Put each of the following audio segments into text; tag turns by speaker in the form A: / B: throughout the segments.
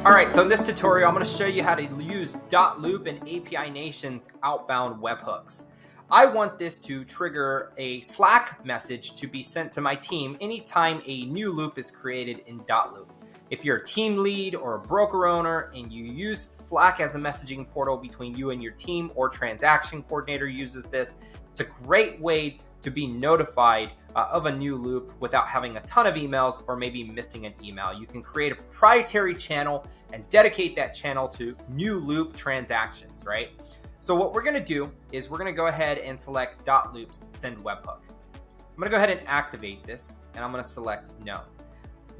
A: Alright, so in this tutorial, I'm going to show you how to use dotloop and API Nation's outbound webhooks. I want this to trigger a Slack message to be sent to my team anytime a new loop is created in dotloop. If you're a team lead or a broker owner and you use Slack as a messaging portal between you and your team, or transaction coordinator uses this, it's a great way to be notified of a new loop without having a ton of emails or maybe missing an email. You can create a proprietary channel and dedicate that channel to new loop transactions, right? So what we're going to do is we're going to go ahead and select dotloop's send webhook. I'm going to go ahead and activate this, and I'm going to select no.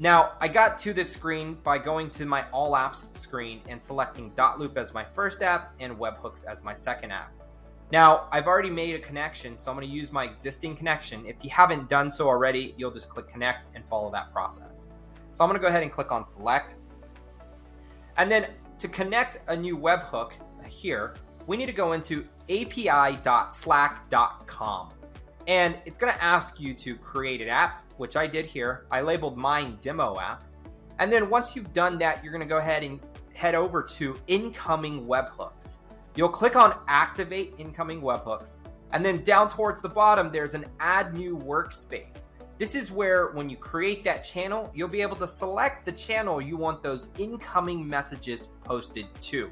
A: Now, I got to this screen by going to my all apps screen and selecting dotloop as my first app and webhooks as my second app. Now, I've already made a connection, so I'm going to use my existing connection. If you haven't done so already, you'll just click connect and follow that process. So I'm going to go ahead and click on select. And then to connect a new webhook here, we need to go into api.slack.com. And it's going to ask you to create an app, which I did here. I labeled mine demo app. And then once you've done that, you're going to go ahead and head over to incoming webhooks. You'll click on activate incoming webhooks, and then down towards the bottom, there's an add new workspace. This is where when you create that channel, you'll be able to select the channel you want those incoming messages posted to.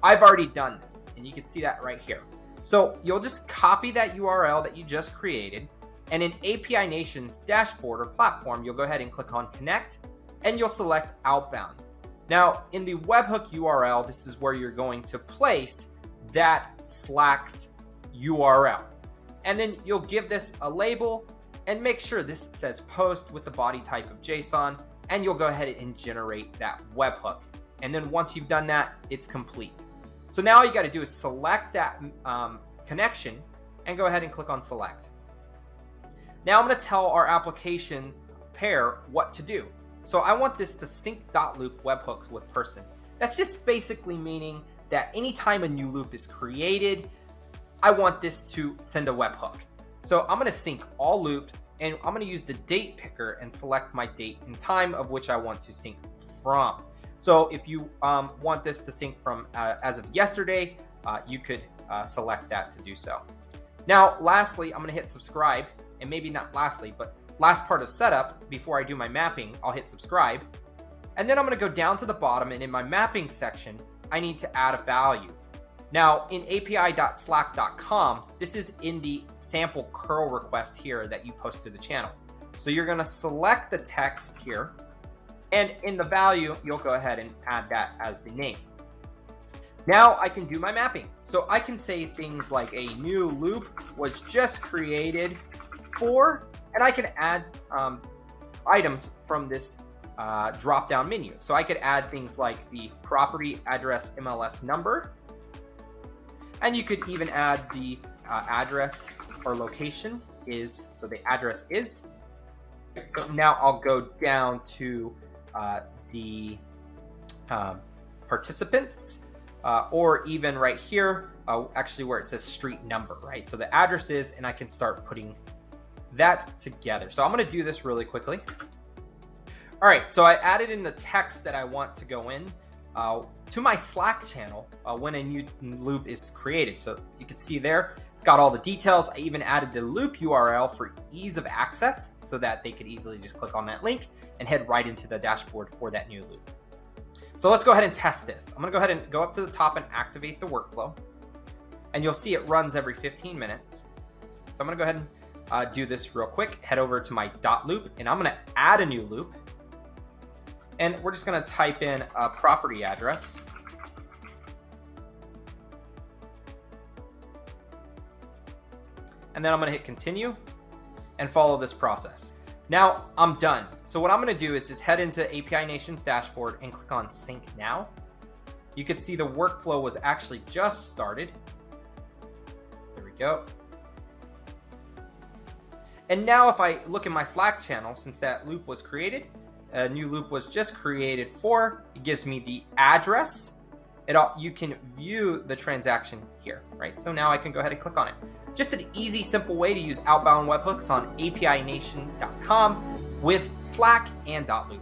A: I've already done this, and you can see that right here. So you'll just copy that URL that you just created, and in API Nation's dashboard or platform, you'll go ahead and click on connect, and you'll select outbound. Now, in the webhook URL, this is where you're going to place that Slack's URL. And then you'll give this a label and make sure this says post with the body type of JSON, and you'll go ahead and generate that webhook. And then once you've done that, it's complete. So now all you got to do is select that connection and go ahead and click on select. Now I'm going to tell our application pair what to do. So I want this to sync dotloop webhooks with person. That's just basically meaning that anytime a new loop is created, I want this to send a webhook. So I'm going to sync all loops, and I'm going to use the date picker and select my date and time of which I want to sync from. So if you want this to sync from as of yesterday, you could select that to do so. Now, lastly, I'm going to hit subscribe, and maybe not lastly, but last part of setup, before I do my mapping, I'll hit subscribe. And then I'm going to go down to the bottom, and in my mapping section, I need to add a value. Now, in api.slack.com, this is in the sample curl request here that you post to the channel. So you're going to select the text here, and in the value, you'll go ahead and add that as the name. Now I can do my mapping. So I can say things like a new loop was just created for, and I can add items from this drop-down menu. So I could add things like the property address MLS number, and you could even add the address or location is, so the address is. So now I'll go down to the participants, or even right here, actually where it says street number, right? So the address is, and I can start putting that together. So I'm going to do this really quickly. All right, so I added in the text that I want to go in to my Slack channel when a new loop is created. So you can see there, it's got all the details. I even added the loop URL for ease of access so that they could easily just click on that link and head right into the dashboard for that new loop. So let's go ahead and test this. I'm going to go ahead and go up to the top and activate the workflow. And you'll see it runs every 15 minutes. So I'm going to go ahead and do this real quick. Head over to my dotloop, and I'm going to add a new loop. And we're just going to type in a property address. And then I'm going to hit continue and follow this process. Now I'm done. So what I'm going to do is just head into API Nation's dashboard and click on sync now. You can see the workflow was actually just started. There we go. And now if I look in my Slack channel, since that loop was created, a new loop was just created for, it gives me the address. You can view the transaction here, right? So now I can go ahead and click on it. Just an easy, simple way to use outbound webhooks on APINation.com with Slack and dotloop.